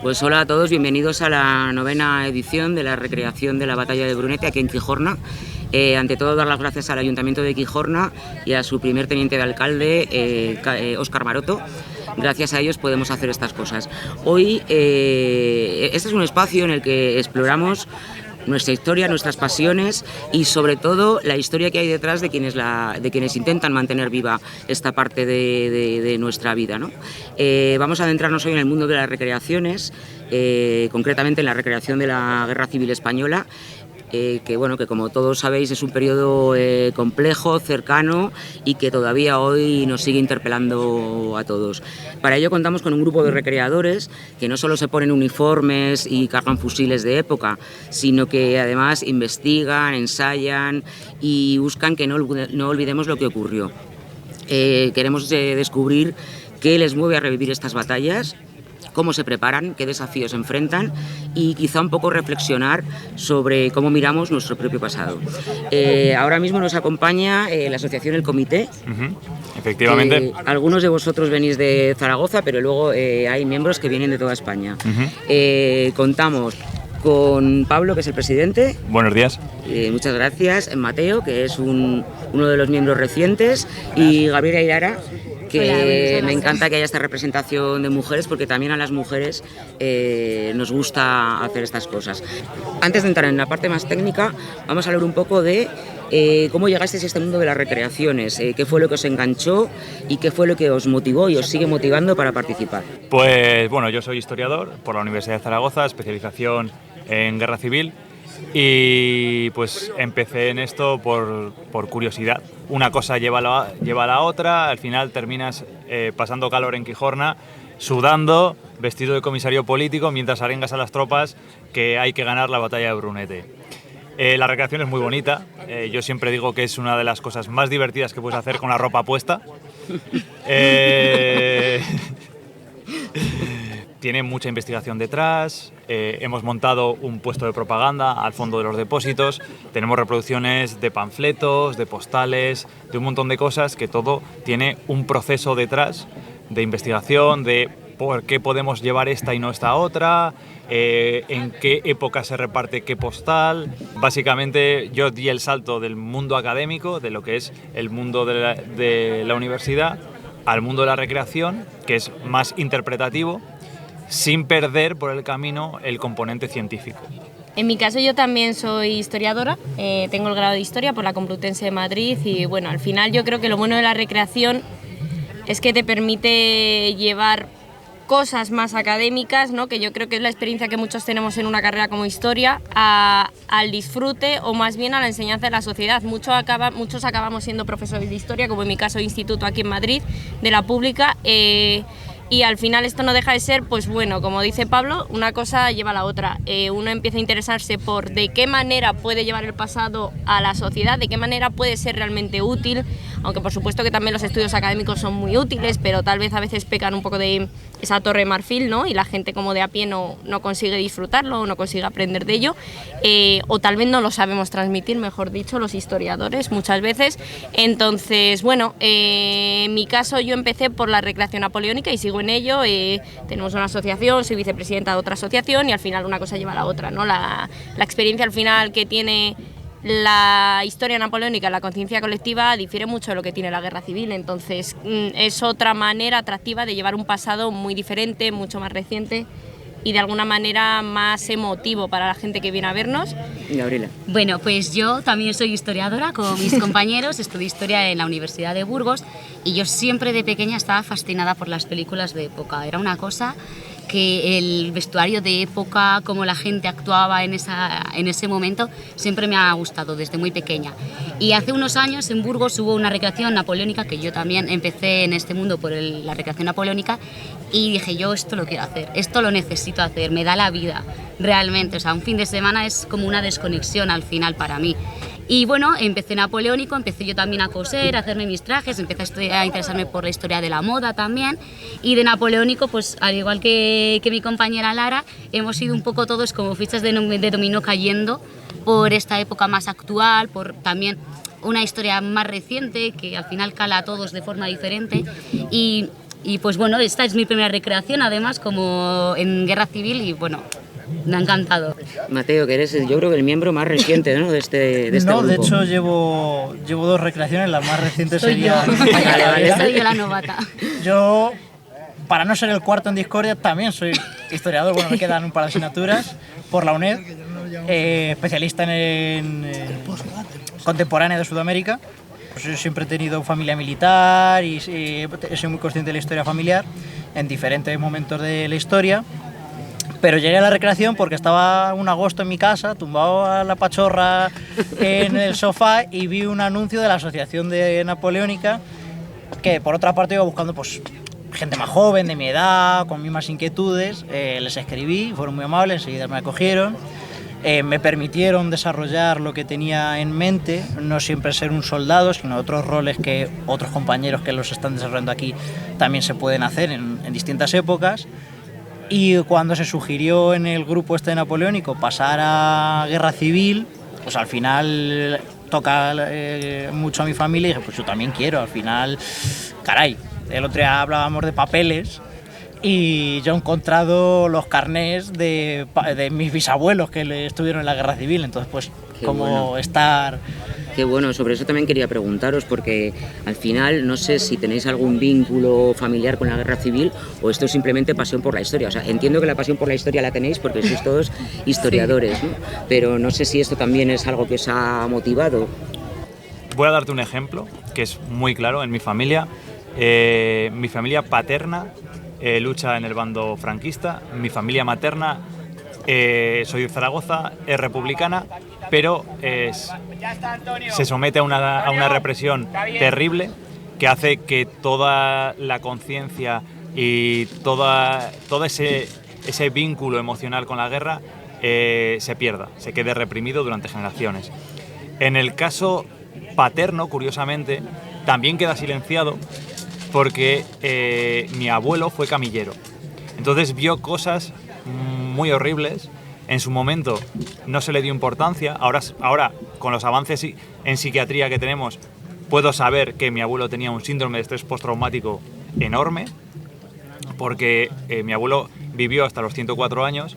Pues hola a todos, bienvenidos a la 9ª edición de la recreación de la batalla de Brunete aquí en Quijorna. Ante todo, dar las gracias al Ayuntamiento de Quijorna y a su primer teniente de alcalde, Óscar Maroto. Gracias a ellos podemos hacer estas cosas. Hoy, este es un espacio en el que exploramos nuestra historia, nuestras pasiones y sobre todo la historia que hay detrás de quienes intentan mantener viva esta parte de nuestra vida, ¿no? Vamos a adentrarnos hoy en el mundo de las recreaciones, concretamente en la recreación de la Guerra Civil Española, que como todos sabéis es un periodo complejo, cercano y que todavía hoy nos sigue interpelando a todos. Para ello contamos con un grupo de recreadores que no solo se ponen uniformes y cargan fusiles de época, sino que además investigan, ensayan y buscan que no olvidemos lo que ocurrió. Queremos descubrir qué les mueve a revivir estas batallas, cómo se preparan, qué desafíos enfrentan y quizá un poco reflexionar sobre cómo miramos nuestro propio pasado. Ahora mismo nos acompaña la asociación El Comité. Efectivamente. Algunos de vosotros venís de Zaragoza, pero luego hay miembros que vienen de toda España. Contamos con Pablo, que es el presidente. Buenos días. Muchas gracias. Mateo, que es uno de los miembros recientes, y Gabriela Ilara, que me encanta que haya esta representación de mujeres porque también a las mujeres nos gusta hacer estas cosas. Antes de entrar en la parte más técnica, vamos a hablar un poco de cómo llegasteis a este mundo de las recreaciones, qué fue lo que os enganchó y qué fue lo que os motivó y os sigue motivando para participar. Pues bueno, yo soy historiador por la Universidad de Zaragoza, especialización en Guerra Civil. Y pues empecé en esto por curiosidad. Una cosa lleva a la otra, al final terminas pasando calor en Quijorna, sudando, vestido de comisario político, mientras arengas a las tropas que hay que ganar la batalla de Brunete. La recreación es muy bonita, yo siempre digo que es una de las cosas más divertidas que puedes hacer con la ropa puesta. Tiene mucha investigación detrás, hemos montado un puesto de propaganda al fondo de los depósitos, tenemos reproducciones de panfletos, de postales, de un montón de cosas que todo tiene un proceso detrás de investigación, de por qué podemos llevar esta y no esta otra, en qué época se reparte qué postal. Básicamente yo di el salto del mundo académico, de lo que es el mundo de la universidad, al mundo de la recreación, que es más interpretativo, sin perder por el camino el componente científico. En mi caso yo también soy historiadora, tengo el grado de Historia por la Complutense de Madrid y bueno, al final yo creo que lo bueno de la recreación es que te permite llevar cosas más académicas, ¿no? Que yo creo que es la experiencia que muchos tenemos en una carrera como Historia, al disfrute o más bien a la enseñanza de la sociedad. Muchos acabamos siendo profesores de Historia, como en mi caso instituto aquí en Madrid, de la pública, y al final esto no deja de ser, pues bueno, como dice Pablo, una cosa lleva a la otra. Uno empieza a interesarse por de qué manera puede llevar el pasado a la sociedad, de qué manera puede ser realmente útil, aunque por supuesto que también los estudios académicos son muy útiles, pero tal vez a veces pecan un poco de esa torre de marfil, ¿no? Y la gente como de a pie no consigue disfrutarlo o no consigue aprender de ello, o tal vez no lo sabemos transmitir, mejor dicho, los historiadores muchas veces. Entonces, bueno, en mi caso yo empecé por la recreación napoleónica y sigo en ello. Tenemos una asociación, soy vicepresidenta de otra asociación y al final una cosa lleva a la otra, ¿no? La experiencia al final que tiene la historia napoleónica, la conciencia colectiva, difiere mucho de lo que tiene la guerra civil, entonces es otra manera atractiva de llevar un pasado muy diferente, mucho más reciente y de alguna manera más emotivo para la gente que viene a vernos. Gabriela. Bueno, pues yo también soy historiadora con mis compañeros, estudié historia en la Universidad de Burgos y yo siempre de pequeña estaba fascinada por las películas de época. Era una cosa que el vestuario de época, cómo la gente actuaba en ese momento, siempre me ha gustado desde muy pequeña. Y hace unos años en Burgos hubo una recreación napoleónica, que yo también empecé en este mundo por la recreación napoleónica, y dije, yo esto lo quiero hacer, esto lo necesito hacer, me da la vida, realmente. O sea, un fin de semana es como una desconexión al final para mí. Y bueno, empecé napoleónico, empecé yo también a coser, a hacerme mis trajes, empecé a interesarme por la historia de la moda también. Y de napoleónico, pues al igual que mi compañera Lara, hemos ido un poco todos como fichas de dominó cayendo por esta época más actual, por también una historia más reciente que al final cala a todos de forma diferente. Y Y pues bueno, esta es mi primera recreación, además, como en Guerra Civil, y bueno, me ha encantado. Mateo, que eres yo creo que el miembro más reciente, ¿no?, de este No, grupo. de hecho llevo 2 recreaciones, las más recientes serían... Soy yo la novata. Yo, para no ser el cuarto en discordia, también soy historiador. Bueno, me quedan un par de asignaturas por la UNED, especialista en contemporánea de Sudamérica. Pues yo siempre he tenido familia militar y soy muy consciente de la historia familiar en diferentes momentos de la historia. Pero llegué a la recreación porque estaba un agosto en mi casa, tumbado a la pachorra en el sofá, y vi un anuncio de la Asociación de Napoleónica, que por otra parte iba buscando pues gente más joven, de mi edad, con mismas inquietudes. Les escribí, fueron muy amables, enseguida me acogieron. Me permitieron desarrollar lo que tenía en mente, no siempre ser un soldado, sino otros roles que otros compañeros que los están desarrollando aquí también se pueden hacer en distintas épocas. Y cuando se sugirió en el grupo este napoleónico pasar a Guerra Civil, pues al final toca mucho a mi familia, y dije, pues yo también quiero, al final, caray, el otro día hablábamos de papeles, y yo he encontrado los carnés de mis bisabuelos que estuvieron en la Guerra Civil, entonces pues Qué como bueno. estar... Qué bueno, sobre eso también quería preguntaros, porque al final no sé si tenéis algún vínculo familiar con la Guerra Civil o esto es simplemente pasión por la historia. O sea, entiendo que la pasión por la historia la tenéis porque sois todos historiadores, ¿no? Pero no sé si esto también es algo que os ha motivado. Voy a darte un ejemplo que es muy claro en mi familia. Mi familia paterna lucha en el bando franquista, mi familia materna, soy de Zaragoza, es republicana, pero se somete a una represión terrible que hace que toda la conciencia y todo ese vínculo emocional con la guerra se pierda, se quede reprimido durante generaciones. En el caso paterno, curiosamente, también queda silenciado porque mi abuelo fue camillero. Entonces vio cosas muy horribles. En su momento no se le dio importancia. Ahora con los avances en psiquiatría que tenemos, puedo saber que mi abuelo tenía un síndrome de estrés postraumático enorme, porque mi abuelo vivió hasta los 104 años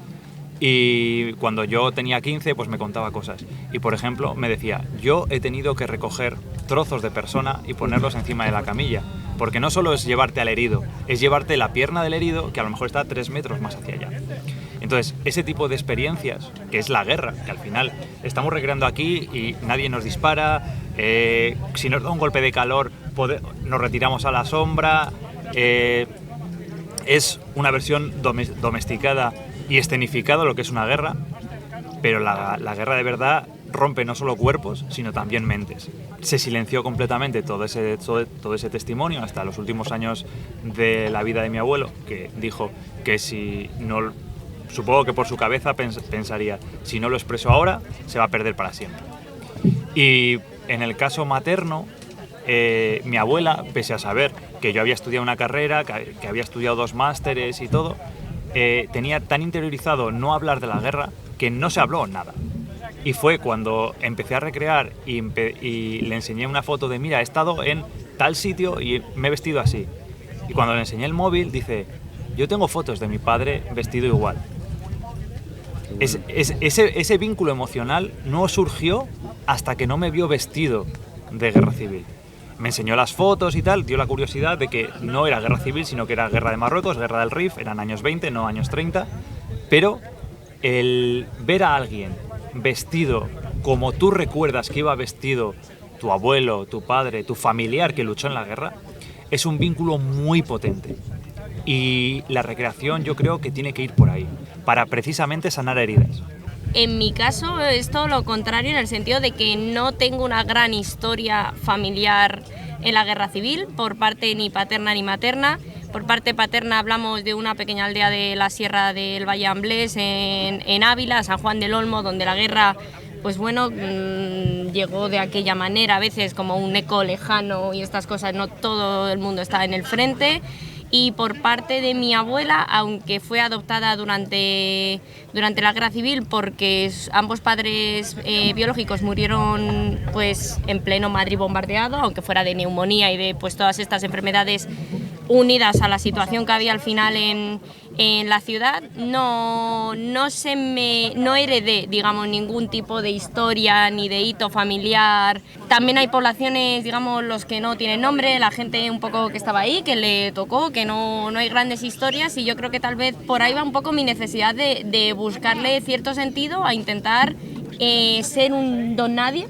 y cuando yo tenía 15 pues me contaba cosas. Y por ejemplo me decía, yo he tenido que recoger trozos de persona y ponerlos encima de la camilla, porque no solo es llevarte al herido, es llevarte la pierna del herido que a lo mejor está 3 metros más hacia allá. Entonces, ese tipo de experiencias, que es la guerra, que al final estamos recreando aquí y nadie nos dispara, si nos da un golpe de calor nos retiramos a la sombra, es una versión domesticada y escenificada de lo que es una guerra, pero la guerra de verdad rompe no solo cuerpos, sino también mentes. Se silenció completamente todo ese testimonio hasta los últimos años de la vida de mi abuelo, que dijo que si no... Supongo que por su cabeza pensaría, si no lo expreso ahora, se va a perder para siempre. Y en el caso materno, mi abuela, pese a saber que yo había estudiado una carrera, que había estudiado 2 másteres y todo, tenía tan interiorizado no hablar de la guerra que no se habló nada. Y fue cuando empecé a recrear y le enseñé una foto de, mira, he estado en tal sitio y me he vestido así. Y cuando le enseñé el móvil, dice, yo tengo fotos de mi padre vestido igual. Ese vínculo emocional no surgió hasta que no me vio vestido de guerra civil. Me enseñó las fotos y tal, dio la curiosidad de que no era guerra civil, sino que era guerra de Marruecos, guerra del Rif, eran años 20, no años 30, pero el ver a alguien vestido como tú recuerdas que iba vestido tu abuelo, tu padre, tu familiar que luchó en la guerra, es un vínculo muy potente. Y la recreación yo creo que tiene que ir por ahí, para precisamente sanar heridas. En mi caso es todo lo contrario, en el sentido de que no tengo una gran historia familiar en la guerra civil, por parte ni paterna ni materna. Por parte paterna hablamos de una pequeña aldea de la Sierra del Valle Amblés, en Ávila, San Juan del Olmo, donde la guerra, pues bueno, llegó de aquella manera, a veces como un eco lejano y estas cosas, no todo el mundo está en el frente. Y por parte de mi abuela, aunque fue adoptada durante la Guerra Civil, porque ambos padres biológicos murieron pues en pleno Madrid bombardeado, aunque fuera de neumonía y de pues todas estas enfermedades unidas a la situación que había al final en la ciudad, no heredé, digamos, ningún tipo de historia ni de hito familiar. También hay poblaciones, digamos, los que no tienen nombre, la gente un poco que estaba ahí, que le tocó, que no hay grandes historias, y yo creo que tal vez por ahí va un poco mi necesidad de buscarle cierto sentido a intentar ser un don nadie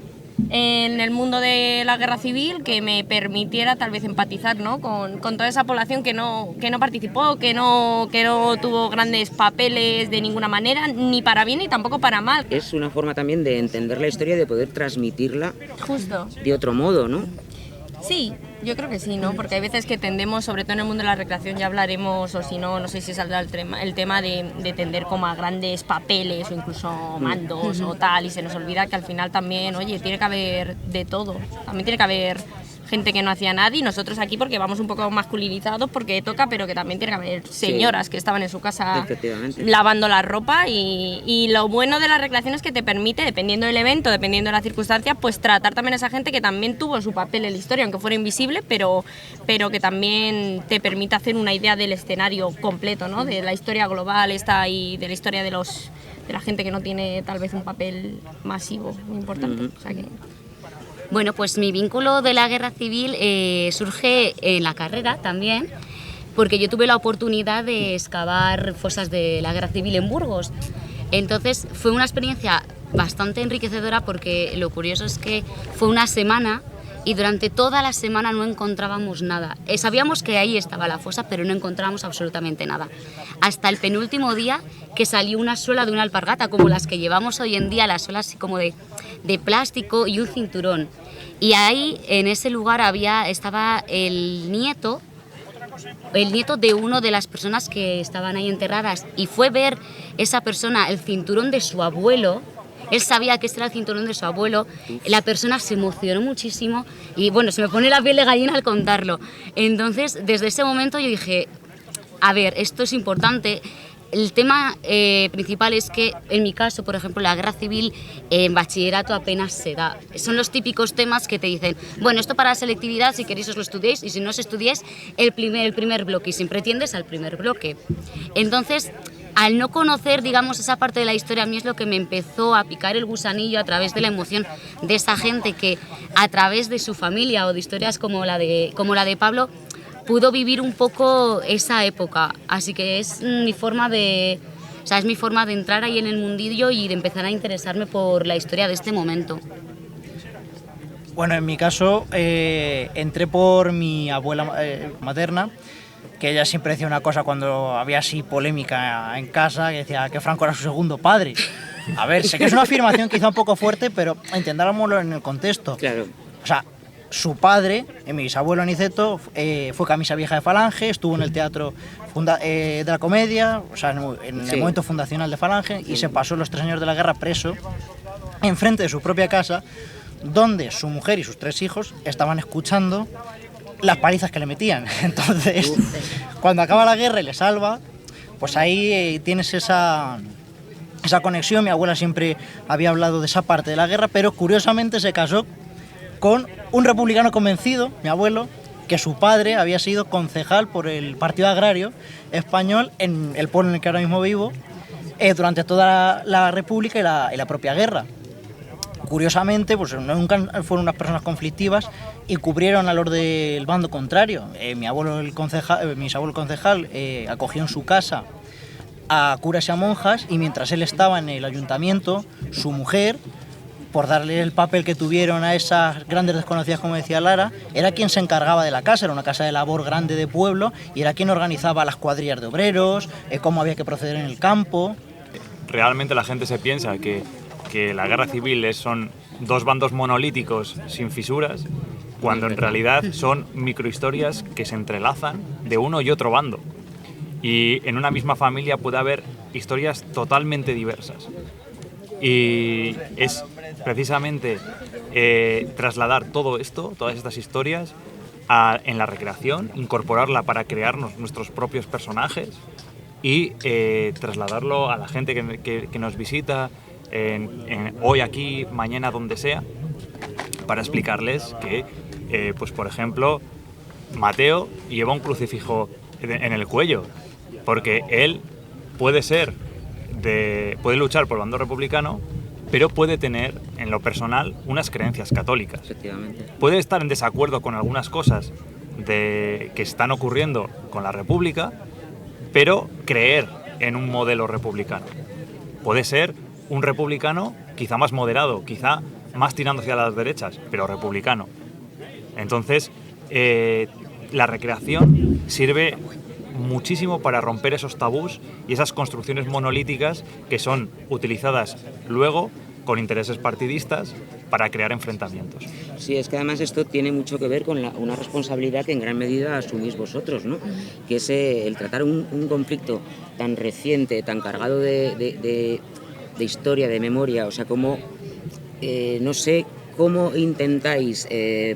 en el mundo de la guerra civil, que me permitiera tal vez empatizar, ¿no?, con toda esa población que no participó, que no tuvo grandes papeles de ninguna manera, ni para bien ni tampoco para mal. Es una forma también de entender la historia y de poder transmitirla Justo. de otro modo, ¿no? Sí, yo creo que sí, ¿no? Porque hay veces que tendemos, sobre todo en el mundo de la recreación, ya hablaremos, o si no, no sé si saldrá el tema de tender como a grandes papeles o incluso mandos o tal, y se nos olvida que al final también, oye, tiene que haber de todo, también tiene que haber gente que no hacía nada, y nosotros aquí porque vamos un poco masculinizados porque toca, pero que también tiene que haber señoras que estaban en su casa lavando la ropa, y lo bueno de la recreación es que te permite, dependiendo del evento, dependiendo de la circunstancia, pues tratar también a esa gente que también tuvo su papel en la historia, aunque fuera invisible, pero que también te permite hacer una idea del escenario completo, ¿no?, de la historia global esta y de la historia de la gente que no tiene tal vez un papel masivo muy importante. O sea que... Bueno, pues mi vínculo de la guerra civil surge en la carrera también, porque yo tuve la oportunidad de excavar fosas de la guerra civil en Burgos. Entonces fue una experiencia bastante enriquecedora, porque lo curioso es que fue una semana y durante toda la semana no encontrábamos nada. Sabíamos que ahí estaba la fosa, pero no encontrábamos absolutamente nada. Hasta el penúltimo día, que salió una suela de una alpargata, como las que llevamos hoy en día, las suelas así como de plástico, y un cinturón. Y ahí, en ese lugar, estaba el nieto de una de las personas que estaban ahí enterradas, y fue ver esa persona el cinturón de su abuelo. Él sabía que este era el cinturón de su abuelo. La persona se emocionó muchísimo y bueno, se me pone la piel de gallina al contarlo. Entonces, desde ese momento yo dije, a ver, esto es importante. El tema principal es que, en mi caso, por ejemplo, la guerra civil en bachillerato apenas se da. Son los típicos temas que te dicen, bueno, esto para la selectividad, si queréis os lo estudiéis, y si no os estudiáis, el primer bloque, y siempre tiendes al primer bloque. Entonces, al no conocer, digamos, esa parte de la historia, a mí es lo que me empezó a picar el gusanillo, a través de la emoción de esa gente que, a través de su familia o de historias como la de Pablo, pudo vivir un poco esa época. Así que es mi forma de entrar ahí en el mundillo y de empezar a interesarme por la historia de este momento. Bueno, en mi caso entré por mi abuela materna, que ella siempre decía una cosa cuando había así polémica en casa, que decía que Franco era su segundo padre. A ver, sé que es una afirmación quizá un poco fuerte, pero entendámoslo en el contexto. Claro. O sea, su padre, mi bisabuelo Aniceto, fue camisa vieja de Falange, estuvo en el teatro de la comedia, o sea, en el momento fundacional de Falange, y se pasó los 3 años de la guerra preso enfrente de su propia casa, donde su mujer y sus 3 hijos estaban escuchando las palizas que le metían. Entonces, cuando acaba la guerra y le salva, pues ahí tienes esa conexión. Mi abuela siempre había hablado de esa parte de la guerra, pero curiosamente se casó con un republicano convencido, mi abuelo, que su padre había sido concejal por el Partido Agrario Español en el pueblo en el que ahora mismo vivo, durante toda la República y la propia guerra. Curiosamente, pues nunca fueron unas personas conflictivas y cubrieron a los del bando contrario. Mi abuelo el concejal acogió en su casa a curas y a monjas, y mientras él estaba en el ayuntamiento, su mujer, por darle el papel que tuvieron a esas grandes desconocidas, como decía Lara, era quien se encargaba de la casa. Era una casa de labor grande de pueblo, y era quien organizaba las cuadrillas de obreros, cómo había que proceder en el campo. Realmente la gente se piensa que la guerra civil son 2 bandos monolíticos sin fisuras, cuando en realidad son microhistorias que se entrelazan de uno y otro bando. Y en una misma familia puede haber historias totalmente diversas. Y es precisamente trasladar todo esto, todas estas historias, en la recreación, incorporarla para crearnos nuestros propios personajes y trasladarlo a la gente que nos visita hoy aquí, mañana donde sea, para explicarles que, pues por ejemplo, Mateo lleva un crucifijo en el cuello, porque él puede luchar por el bando republicano, pero puede tener, en lo personal, unas creencias católicas. Efectivamente. Puede estar en desacuerdo con algunas cosas que están ocurriendo con la República, pero creer en un modelo republicano. Puede ser un republicano quizá más moderado, quizá más tirando hacia las derechas, pero republicano. Entonces, la recreación sirve muchísimo para romper esos tabús y esas construcciones monolíticas que son utilizadas luego con intereses partidistas para crear enfrentamientos. Sí, es que además esto tiene mucho que ver con una responsabilidad que en gran medida asumís vosotros, ¿no? Que es el tratar un conflicto tan reciente, tan cargado de historia, de memoria, o sea, como, no sé, cómo intentáis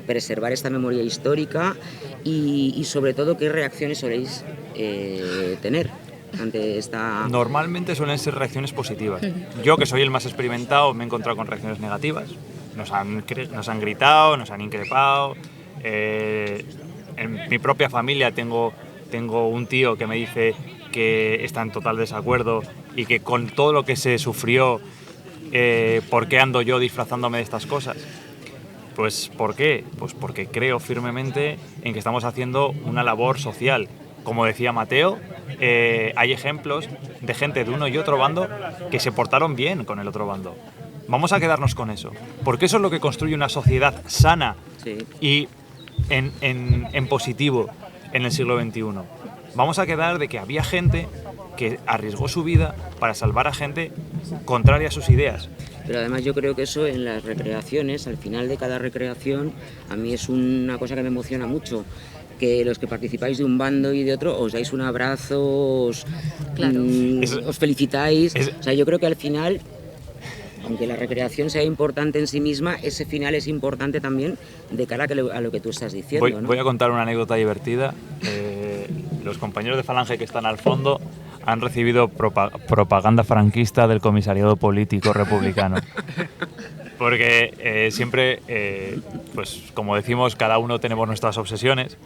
preservar esta memoria histórica y sobre todo qué reacciones soléis tener ante esta... Normalmente suelen ser reacciones positivas. Yo, que soy el más experimentado, me he encontrado con reacciones negativas. Nos han gritado, nos han increpado. En mi propia familia tengo un tío que me dice que está en total desacuerdo y que con todo lo que se sufrió, ¿por qué ando yo disfrazándome de estas cosas? Pues ¿por qué? Pues porque creo firmemente en que estamos haciendo una labor social. Como decía Mateo, hay ejemplos de gente de uno y otro bando que se portaron bien con el otro bando. Vamos a quedarnos con eso, porque eso es lo que construye una sociedad sana y en positivo en el siglo XXI. Vamos a quedar de que había gente que arriesgó su vida para salvar a gente contraria a sus ideas. Pero además yo creo que eso en las recreaciones, al final de cada recreación, a mí es una cosa que me emociona mucho, que los que participáis de un bando y de otro os dais un abrazo, os felicitáis. O sea, yo creo que al final, aunque la recreación sea importante en sí misma, ese final es importante también de cara a lo que tú estás diciendo. Voy a contar una anécdota divertida. Los compañeros de Falange que están al fondo han recibido propaganda franquista del comisariado político republicano. Porque siempre, pues como decimos, cada uno tenemos nuestras obsesiones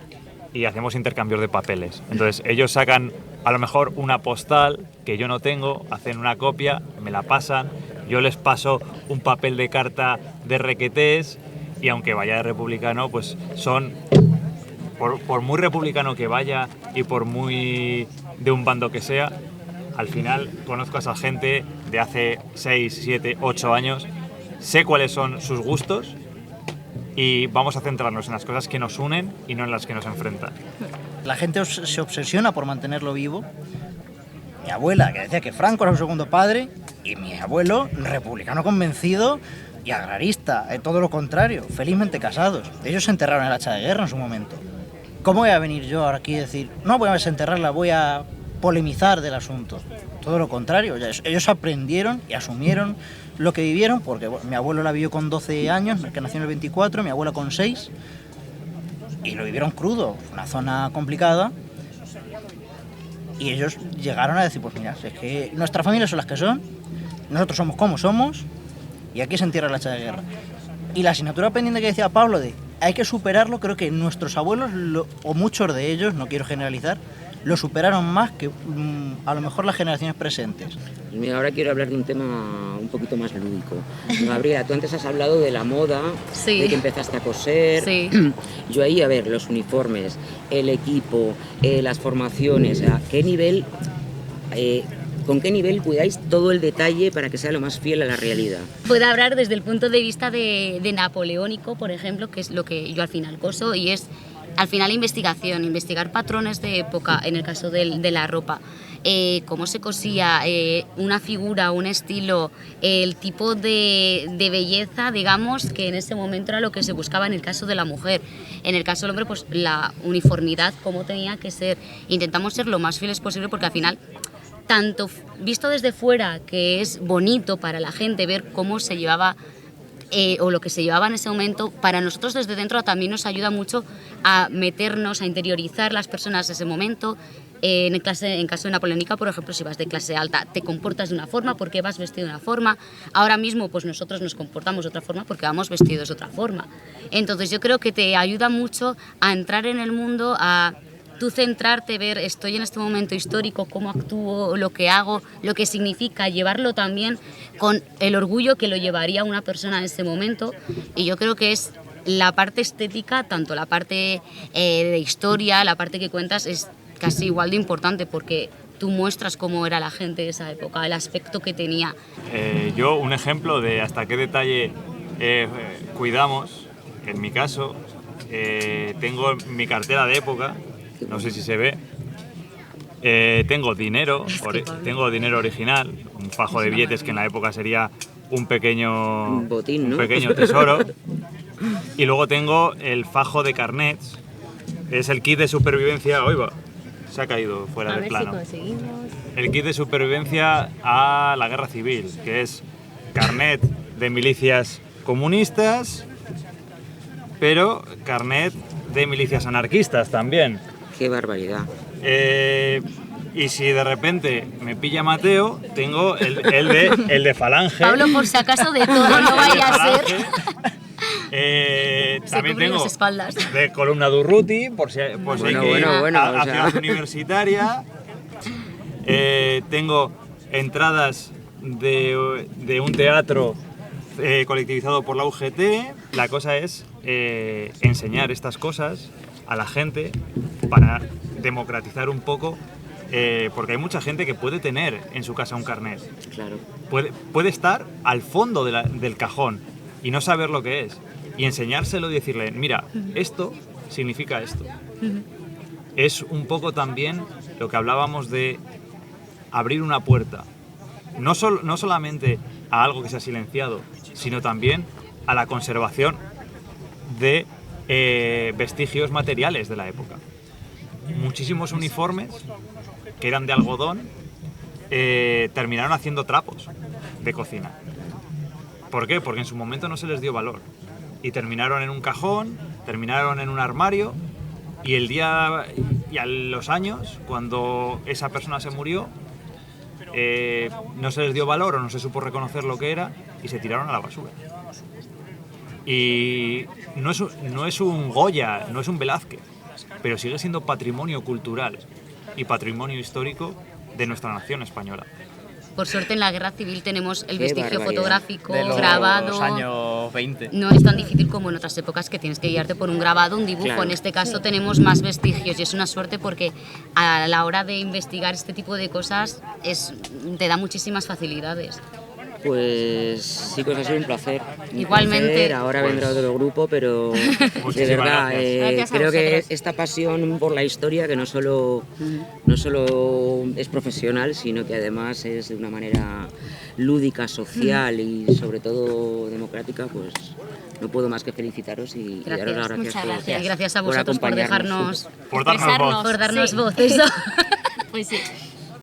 y hacemos intercambios de papeles. Entonces ellos sacan a lo mejor una postal que yo no tengo, hacen una copia, me la pasan, yo les paso un papel de carta de requetés y aunque vaya de republicano, pues son, por muy republicano que vaya y por muy de un bando que sea, al final conozco a esa gente de hace 6, 7, 8 años, sé cuáles son sus gustos y vamos a centrarnos en las cosas que nos unen y no en las que nos enfrentan. La gente se obsesiona por mantenerlo vivo. Mi abuela, que decía que Franco era su segundo padre, y mi abuelo, republicano convencido y agrarista, todo lo contrario, felizmente casados. Ellos se enterraron en el hacha de guerra en su momento. ¿Cómo voy a venir yo ahora aquí y decir, no voy a desenterrarla, voy a polemizar del asunto? Todo lo contrario, ellos aprendieron y asumieron lo que vivieron, porque mi abuelo la vivió con 12 años, que nació en el 24, mi abuela con 6, y lo vivieron crudo, una zona complicada, y ellos llegaron a decir, pues mira, es que nuestras familias son las que son, nosotros somos como somos, y aquí se entierra el hacha de guerra. Y la asignatura pendiente que decía Pablo de hay que superarlo, creo que nuestros abuelos, o muchos de ellos, no quiero generalizar, lo superaron más que a lo mejor las generaciones presentes. Mira, ahora quiero hablar de un tema un poquito más lúdico. Gabriela, tú antes has hablado de la moda, de que empezaste a coser. Sí. Yo ahí, a ver, los uniformes, el equipo, las formaciones, ¿a qué nivel, con qué nivel cuidáis todo el detalle para que sea lo más fiel a la realidad? Puedo hablar desde el punto de vista de napoleónico, por ejemplo, que es lo que yo al final coso, y es al final investigar patrones de época, en el caso de la ropa, cómo se cosía, una figura, un estilo, el tipo de belleza, digamos, que en ese momento era lo que se buscaba en el caso de la mujer. En el caso del hombre, pues la uniformidad, cómo tenía que ser. Intentamos ser lo más fieles posible porque al final, tanto visto desde fuera, que es bonito para la gente ver cómo se llevaba o lo que se llevaba en ese momento, para nosotros desde dentro también nos ayuda mucho a meternos, a interiorizar las personas de ese momento. En caso de Napoleónica, por ejemplo, si vas de clase alta, te comportas de una forma porque vas vestido de una forma. Ahora mismo, pues nosotros nos comportamos de otra forma porque vamos vestidos de otra forma. Entonces yo creo que te ayuda mucho a entrar en el mundo, a tú centrarte, ver, estoy en este momento histórico, cómo actúo, lo que hago, lo que significa, llevarlo también con el orgullo que lo llevaría una persona en ese momento. Y yo creo que es la parte estética, tanto la parte de historia, la parte que cuentas, es casi igual de importante porque tú muestras cómo era la gente de esa época, el aspecto que tenía. Yo, un ejemplo de hasta qué detalle cuidamos, en mi caso, tengo mi cartera de época, no sé si se ve, tengo dinero, tengo dinero original, un fajo de billetes que en la época sería un pequeño botín, ¿no? Un pequeño tesoro, y luego tengo el fajo de carnets, es el kit de supervivencia, oiga, se ha caído fuera del plano. El kit de supervivencia a la guerra civil, que es carnet de milicias comunistas, pero carnet de milicias anarquistas también. ¡Qué barbaridad! Y si de repente me pilla Mateo, tengo el de Falange. Pablo, por si acaso de todo, no vaya a ser. También tengo las espaldas. de columna Durruti, por si hay ciudad universitaria. Tengo entradas de un teatro colectivizado por la UGT. La cosa es enseñar estas cosas a la gente para democratizar un poco, porque hay mucha gente que puede tener en su casa un carnet. Claro. Puede estar al fondo del cajón y no saber lo que es. Y enseñárselo y decirle, mira, esto significa esto. Es un poco también lo que hablábamos de abrir una puerta. No solamente a algo que se ha silenciado, sino también a la conservación de vestigios materiales de la época. Muchísimos uniformes que eran de algodón terminaron haciendo trapos de cocina. ¿Por qué? Porque en su momento no se les dio valor. Y terminaron en un cajón, terminaron en un armario, y a los años, cuando esa persona se murió, no se les dio valor o no se supo reconocer lo que era y se tiraron a la basura. Y no es un Goya, no es un Velázquez, pero sigue siendo patrimonio cultural y patrimonio histórico de nuestra nación española. Por suerte en la guerra civil tenemos el Qué vestigio barbaridad. fotográfico, De los grabado. años 20. No es tan difícil como en otras épocas que tienes que guiarte por un grabado, un dibujo. Claro. En este caso tenemos más vestigios y es una suerte porque a la hora de investigar este tipo de cosas te da muchísimas facilidades. Pues chicos, ha sido un placer. Igualmente. Ahora vendrá otro grupo, pero de Muchísimas verdad, gracias. Gracias a creo que vosotros. esta pasión por la historia, que no solo es profesional, sino que además es de una manera lúdica, social y sobre todo democrática, pues no puedo más que felicitaros y daros las gracias. Muchas por- gracias. Y gracias a vosotros por acompañarnos. dejarnos, Por darnos voz. por darnos Sí. voz. Eso. Pues sí.